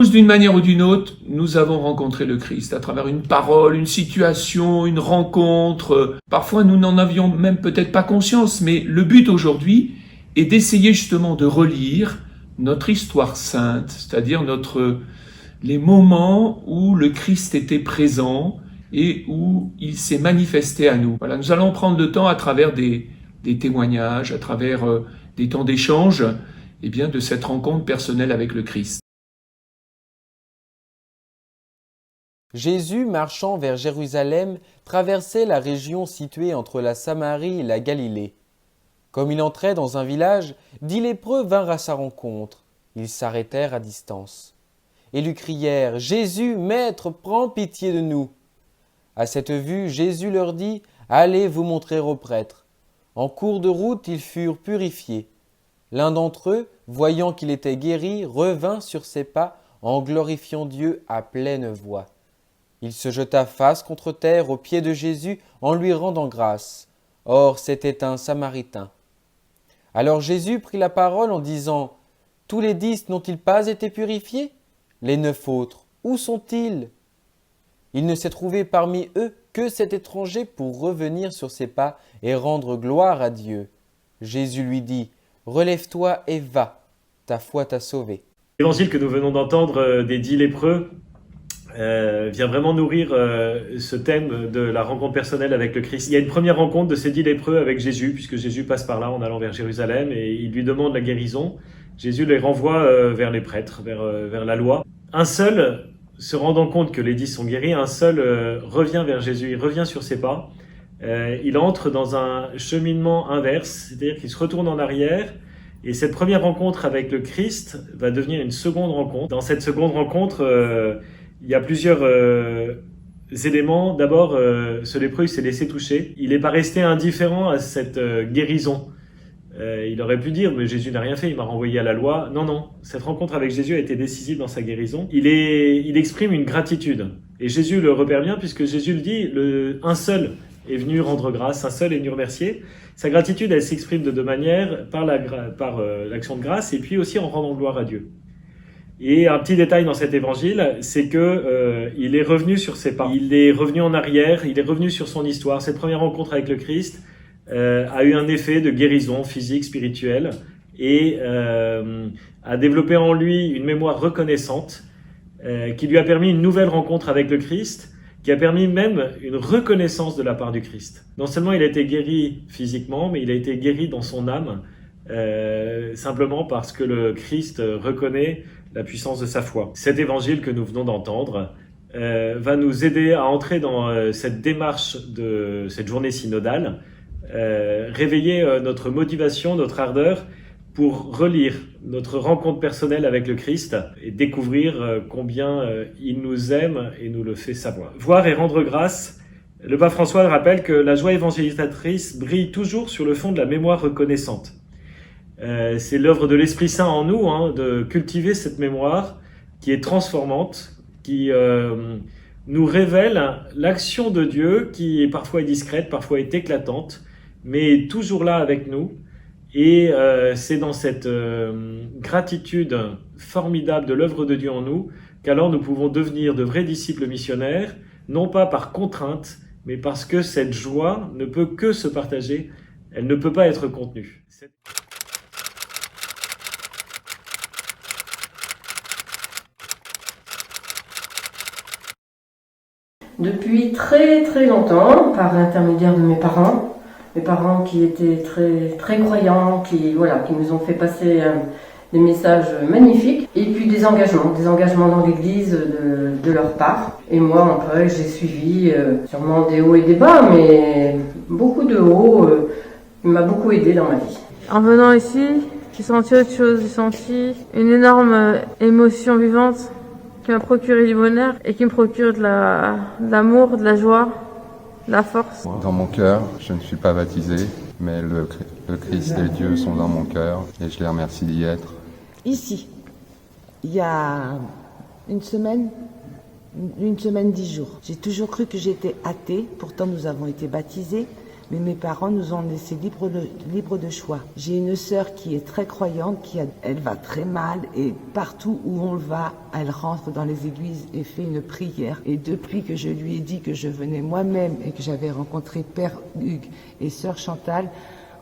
D'une manière ou d'une autre, nous avons rencontré le Christ à travers une parole, une situation, une rencontre. Parfois, nous n'en avions même peut-être pas conscience, mais le but aujourd'hui est d'essayer justement de relire notre histoire sainte, c'est-à-dire les moments où le Christ était présent et où il s'est manifesté à nous. Voilà, nous allons prendre le temps à travers des témoignages, à travers des temps d'échange, eh bien, de cette rencontre personnelle avec le Christ. Jésus, marchant vers Jérusalem, traversait la région située entre la Samarie et la Galilée. Comme il entrait dans un village, 10 lépreux vinrent à sa rencontre. Ils s'arrêtèrent à distance et lui crièrent « Jésus, Maître, prends pitié de nous !» À cette vue, Jésus leur dit « Allez vous montrer aux prêtres. » En cours de route, ils furent purifiés. L'un d'entre eux, voyant qu'il était guéri, revint sur ses pas en glorifiant Dieu à pleine voix. Il se jeta face contre terre aux pieds de Jésus en lui rendant grâce. Or, c'était un Samaritain. Alors Jésus prit la parole en disant « Tous les 10 n'ont-ils pas été purifiés? Les 9 autres, où sont-ils » Il ne s'est trouvé parmi eux que cet étranger pour revenir sur ses pas et rendre gloire à Dieu. Jésus lui dit « Relève-toi et va, ta foi t'a sauvé. » L'évangile que nous venons d'entendre des 10 lépreux vient vraiment nourrir ce thème de la rencontre personnelle avec le Christ. Il y a une première rencontre de ces 10 lépreux avec Jésus, puisque Jésus passe par là en allant vers Jérusalem et il lui demande la guérison. Jésus les renvoie vers les prêtres, vers la loi. Un seul, se rendant compte que les 10 sont guéris, un seul revient vers Jésus, il revient sur ses pas. Il entre dans un cheminement inverse, c'est-à-dire qu'il se retourne en arrière. Et cette première rencontre avec le Christ va devenir une seconde rencontre. Dans cette seconde rencontre, il y a plusieurs éléments. D'abord, ce lépreux s'est laissé toucher. Il n'est pas resté indifférent à cette guérison. Il aurait pu dire, mais Jésus n'a rien fait, il m'a renvoyé à la loi. Non, non, cette rencontre avec Jésus a été décisive dans sa guérison. Il exprime une gratitude. Et Jésus le repère bien, puisque Jésus le dit, un seul est venu rendre grâce, un seul est venu remercier. Sa gratitude, elle s'exprime de deux manières, par l'action de grâce et puis aussi en rendant gloire à Dieu. Et un petit détail dans cet évangile, c'est que il est revenu sur ses pas. Il est revenu en arrière, il est revenu sur son histoire. Cette première rencontre avec le Christ a eu un effet de guérison physique, spirituelle et a développé en lui une mémoire reconnaissante qui lui a permis une nouvelle rencontre avec le Christ, qui a permis même une reconnaissance de la part du Christ. Non seulement il a été guéri physiquement, mais il a été guéri dans son âme, simplement parce que le Christ reconnaît la puissance de sa foi. Cet évangile que nous venons d'entendre va nous aider à entrer dans cette démarche de cette journée synodale, réveiller notre motivation, notre ardeur, pour relire notre rencontre personnelle avec le Christ et découvrir combien il nous aime et nous le fait savoir. Voir et rendre grâce, le pape François rappelle que la joie évangélisatrice brille toujours sur le fond de la mémoire reconnaissante. C'est l'œuvre de l'Esprit Saint en nous, de cultiver cette mémoire qui est transformante, qui nous révèle l'action de Dieu qui parfois est discrète, parfois est éclatante, mais toujours là avec nous. Et c'est dans cette gratitude formidable de l'œuvre de Dieu en nous qu'alors nous pouvons devenir de vrais disciples missionnaires, non pas par contrainte, mais parce que cette joie ne peut que se partager, elle ne peut pas être contenue. Depuis très très longtemps, par l'intermédiaire de mes parents qui étaient très croyants, qui nous ont fait passer des messages magnifiques, et puis des engagements dans l'église de leur part. Et moi, après, j'ai suivi sûrement des hauts et des bas, mais beaucoup de hauts. Il m'a beaucoup aidé dans ma vie. En venant ici, j'ai senti autre chose, j'ai senti une énorme émotion vivante qui m'a procuré du bonheur et qui me procure de l'amour, de la joie, de la force. Dans mon cœur, je ne suis pas baptisé, mais le Christ et Dieu sont dans mon cœur et je les remercie d'y être. Ici, il y a une semaine, 10 jours. J'ai toujours cru que j'étais athée, pourtant nous avons été baptisés, Mais mes parents nous ont laissés libres de choix. J'ai une sœur qui est très croyante, elle va très mal et partout où on va, elle rentre dans les églises et fait une prière. Et depuis que je lui ai dit que je venais moi-même et que j'avais rencontré Père Hugues et sœur Chantal,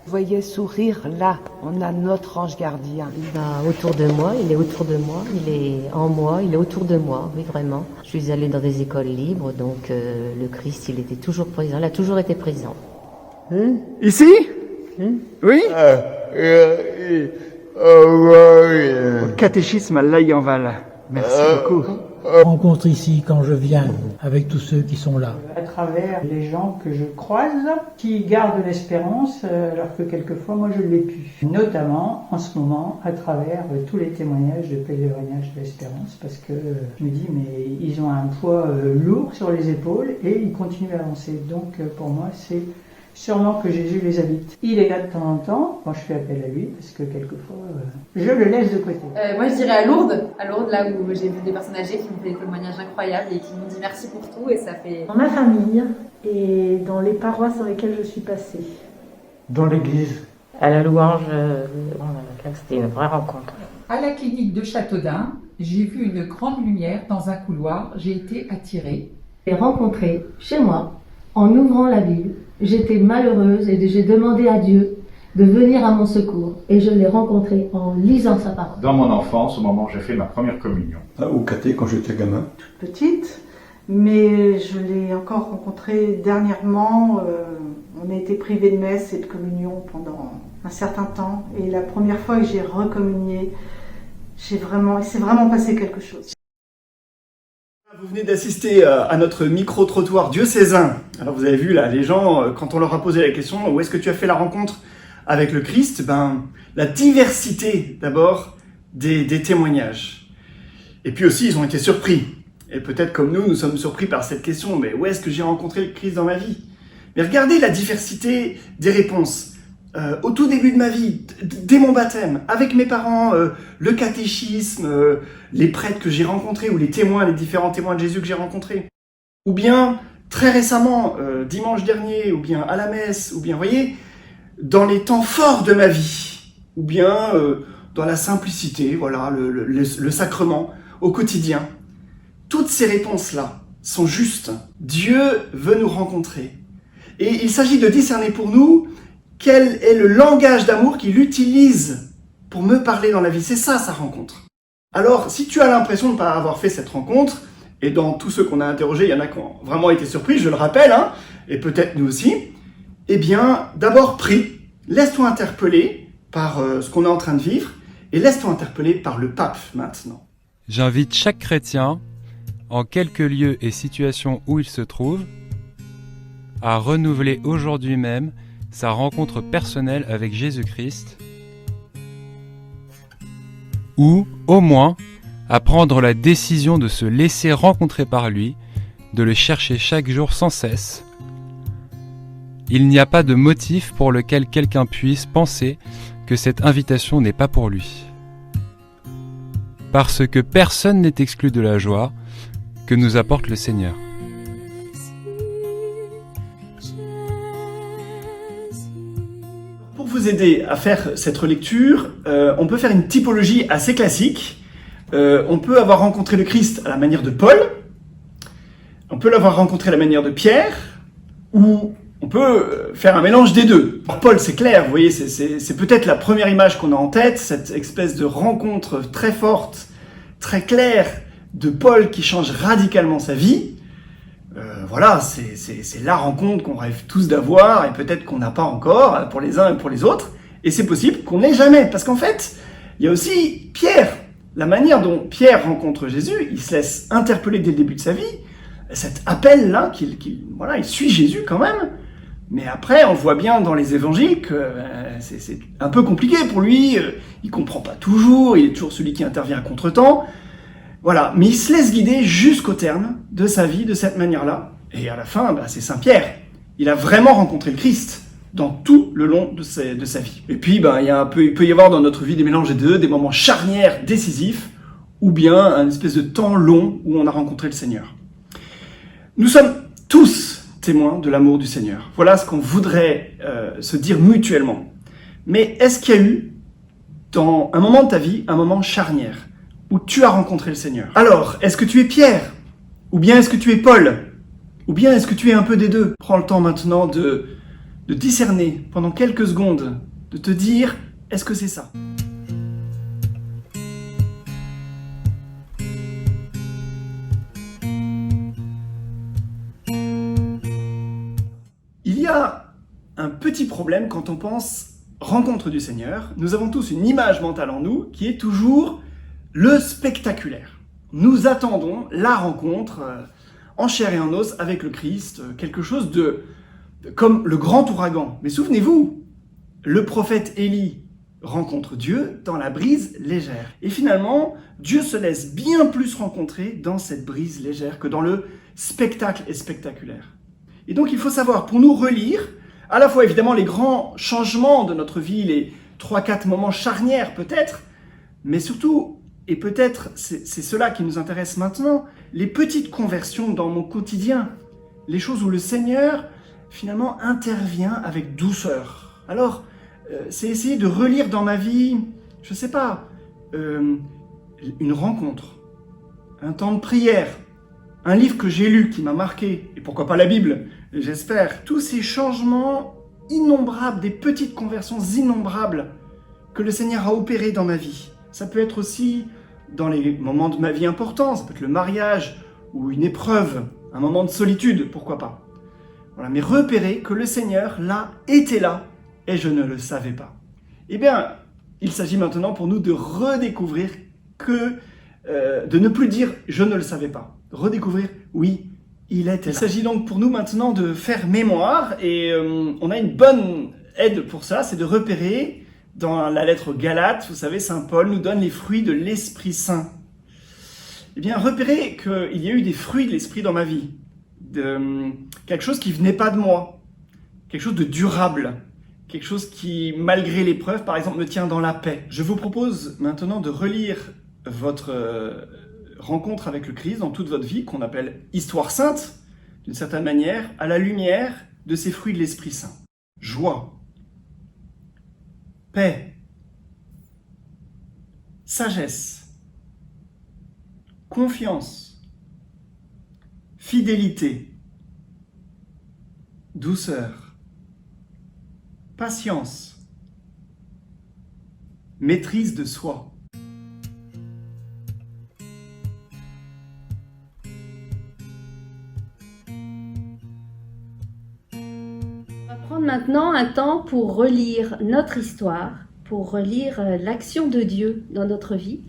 vous voyez sourire là, on a notre ange gardien. Il va autour de moi, il est autour de moi, il est en moi, il est autour de moi, oui vraiment. Je suis allée dans des écoles libres, donc le Christ, il était toujours présent, il a toujours été présent. Ici Oui Le catéchisme à l'Aïenval. Merci beaucoup. Je rencontre ici quand je viens avec tous ceux qui sont là. À travers les gens que je croise, qui gardent l'espérance, alors que quelquefois moi je ne l'ai plus. Notamment en ce moment à travers tous les témoignages de pèlerinage de l'espérance, parce que je me dis mais ils ont un poids lourd sur les épaules et ils continuent à avancer. Donc pour moi c'est sûrement que Jésus les habite. Il est là de temps en temps, quand je fais appel à lui, parce que quelquefois, je le laisse de côté. Moi, je dirais à Lourdes, là où j'ai vu des personnes âgées qui m'ont fait des témoignages incroyables et qui m'ont dit merci pour tout, et ça fait... Dans ma famille et dans les paroisses dans lesquelles je suis passée. Dans l'église. À la louange, c'était une vraie rencontre. À la clinique de Châteaudun, j'ai vu une grande lumière dans un couloir, j'ai été attirée. J'ai rencontré chez moi, en ouvrant la Bible, j'étais malheureuse et j'ai demandé à Dieu de venir à mon secours. Et je l'ai rencontré en lisant sa parole. Dans mon enfance, au moment où j'ai fait ma première communion. Au caté, quand j'étais gamin. Toute petite, mais je l'ai encore rencontré dernièrement. On a été privés de messe et de communion pendant un certain temps. Et la première fois que j'ai recommunié, il s'est vraiment passé quelque chose. Vous venez d'assister à notre micro-trottoir diocésain. Alors vous avez vu là, les gens, quand on leur a posé la question, où est-ce que tu as fait la rencontre avec le Christ, la diversité d'abord des témoignages. Et puis aussi, ils ont été surpris. Et peut-être comme nous sommes surpris par cette question, mais où est-ce que j'ai rencontré le Christ dans ma vie? Mais regardez la diversité des réponses. Au tout début de ma vie, dès mon baptême, avec mes parents, le catéchisme, les prêtres que j'ai rencontrés, ou les différents témoins de Jésus que j'ai rencontrés. Ou bien, très récemment, dimanche dernier, ou bien à la messe, ou bien, vous voyez, dans les temps forts de ma vie, ou bien dans la simplicité, voilà, le sacrement, au quotidien. Toutes ces réponses-là sont justes. Dieu veut nous rencontrer. Et il s'agit de discerner pour nous quel est le langage d'amour qu'il utilise pour me parler dans la vie. C'est ça, sa rencontre. Alors, si tu as l'impression de ne pas avoir fait cette rencontre, et dans tous ceux qu'on a interrogés, il y en a qui ont vraiment été surpris, je le rappelle, et peut-être nous aussi, eh bien, d'abord prie, laisse-toi interpeller par ce qu'on est en train de vivre, et laisse-toi interpeller par le pape maintenant. J'invite chaque chrétien, en quelque lieu et situation où il se trouve, à renouveler aujourd'hui même sa rencontre personnelle avec Jésus-Christ, ou, au moins, à prendre la décision de se laisser rencontrer par lui, de le chercher chaque jour sans cesse. Il n'y a pas de motif pour lequel quelqu'un puisse penser que cette invitation n'est pas pour lui. Parce que personne n'est exclu de la joie que nous apporte le Seigneur. Pour vous aider à faire cette relecture, on peut faire une typologie assez classique. On peut avoir rencontré le Christ à la manière de Paul, on peut l'avoir rencontré à la manière de Pierre, ou on peut faire un mélange des deux. Alors Paul, c'est clair, vous voyez, c'est peut-être la première image qu'on a en tête, cette espèce de rencontre très forte, très claire de Paul qui change radicalement sa vie. Voilà, c'est la rencontre qu'on rêve tous d'avoir et peut-être qu'on n'a pas encore pour les uns et pour les autres. Et c'est possible qu'on n'ait jamais, parce qu'en fait, il y a aussi Pierre. La manière dont Pierre rencontre Jésus, il se laisse interpeller dès le début de sa vie. Cet appel-là, il suit Jésus quand même. Mais après, on voit bien dans les évangiles que c'est un peu compliqué pour lui. Il comprend pas toujours, il est toujours celui qui intervient à contre-temps. Voilà, mais il se laisse guider jusqu'au terme de sa vie de cette manière-là. Et à la fin, c'est Saint Pierre. Il a vraiment rencontré le Christ dans tout le long de sa vie. Et puis, il peut y avoir dans notre vie des mélanges des deux, des moments charnières, décisifs, ou bien une espèce de temps long où on a rencontré le Seigneur. Nous sommes tous témoins de l'amour du Seigneur. Voilà ce qu'on voudrait se dire mutuellement. Mais est-ce qu'il y a eu, dans un moment de ta vie, un moment charnière, où tu as rencontré le Seigneur? Alors, est-ce que tu es Pierre? Ou bien est-ce que tu es Paul? Ou bien est-ce que tu es un peu des deux? Prends le temps maintenant de discerner pendant quelques secondes, de te dire, est-ce que c'est ça? Il y a un petit problème quand on pense rencontre du Seigneur. Nous avons tous une image mentale en nous qui est toujours le spectaculaire. Nous attendons la rencontre en chair et en os avec le Christ, quelque chose de comme le grand ouragan. Mais souvenez-vous, le prophète Élie rencontre Dieu dans la brise légère. Et finalement, Dieu se laisse bien plus rencontrer dans cette brise légère que dans le spectacle et spectaculaire. Et donc il faut savoir, pour nous relire, à la fois évidemment les grands changements de notre vie, les 3-4 moments charnières peut-être, mais surtout, et peut-être c'est cela qui nous intéresse maintenant, les petites conversions dans mon quotidien, les choses où le Seigneur finalement intervient avec douceur. Alors, c'est essayer de relire dans ma vie, je sais pas, une rencontre, un temps de prière, un livre que j'ai lu qui m'a marqué, et pourquoi pas la Bible, j'espère. Tous ces changements innombrables, des petites conversions innombrables que le Seigneur a opérées dans ma vie. Ça peut être aussi dans les moments de ma vie importants, ça peut être le mariage ou une épreuve, un moment de solitude, pourquoi pas. Voilà, mais repérer que le Seigneur, là, était là, et je ne le savais pas. Eh bien, il s'agit maintenant pour nous de redécouvrir de ne plus dire « je ne le savais pas ». Redécouvrir « oui, il était là ». Il s'agit donc pour nous maintenant de faire mémoire, et on a une bonne aide pour ça, c'est de repérer dans la lettre aux Galates, vous savez, Saint Paul nous donne les fruits de l'Esprit Saint. Eh bien, repérer qu'il y a eu des fruits de l'Esprit dans ma vie, quelque chose qui venait pas de moi, quelque chose de durable, quelque chose qui, malgré l'épreuve, par exemple, me tient dans la paix. Je vous propose maintenant de relire votre rencontre avec le Christ dans toute votre vie, qu'on appelle Histoire Sainte, d'une certaine manière, à la lumière de ces fruits de l'Esprit Saint. Joie, paix, sagesse, confiance, fidélité, douceur, patience, maîtrise de soi. On va prendre maintenant un temps pour relire notre histoire, pour relire l'action de Dieu dans notre vie.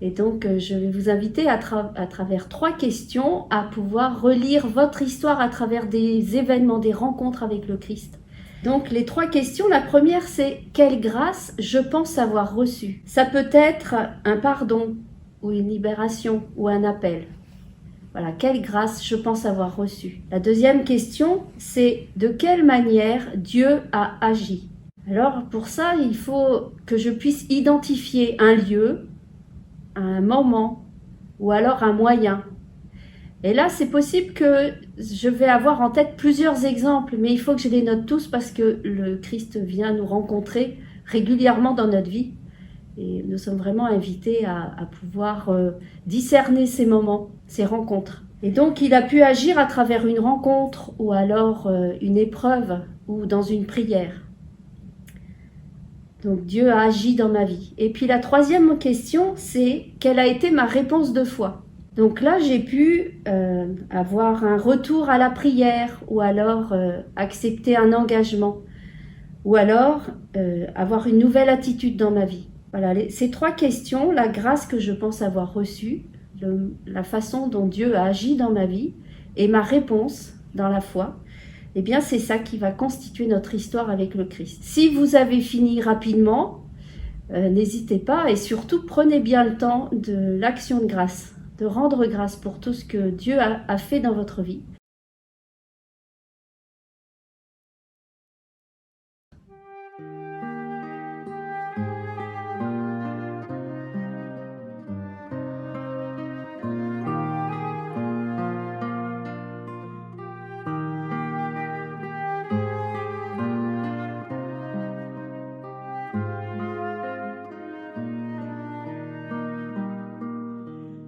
Et donc, je vais vous inviter à travers 3 questions à pouvoir relire votre histoire à travers des événements, des rencontres avec le Christ. Donc, les 3 questions, la première, c'est « Quelle grâce je pense avoir reçue ?» Ça peut être un pardon, ou une libération, ou un appel. Voilà, quelle grâce je pense avoir reçue. La deuxième question, c'est « De quelle manière Dieu a agi ?» Alors, pour ça, il faut que je puisse identifier un lieu, un moment ou alors un moyen. Et là, c'est possible que je vais avoir en tête plusieurs exemples, mais il faut que je les note tous parce que le Christ vient nous rencontrer régulièrement dans notre vie. Et nous sommes vraiment invités à pouvoir discerner ces moments, ces rencontres. Et donc, il a pu agir à travers une rencontre ou alors une épreuve ou dans une prière. Donc Dieu a agi dans ma vie. Et puis la troisième question, c'est quelle a été ma réponse de foi? Donc là, j'ai pu avoir un retour à la prière ou alors accepter un engagement ou alors avoir une nouvelle attitude dans ma vie. Voilà, ces 3 questions, la grâce que je pense avoir reçue, la façon dont Dieu a agi dans ma vie et ma réponse dans la foi, eh bien, c'est ça qui va constituer notre histoire avec le Christ. Si vous avez fini rapidement, n'hésitez pas et surtout prenez bien le temps de l'action de grâce, de rendre grâce pour tout ce que Dieu a fait dans votre vie.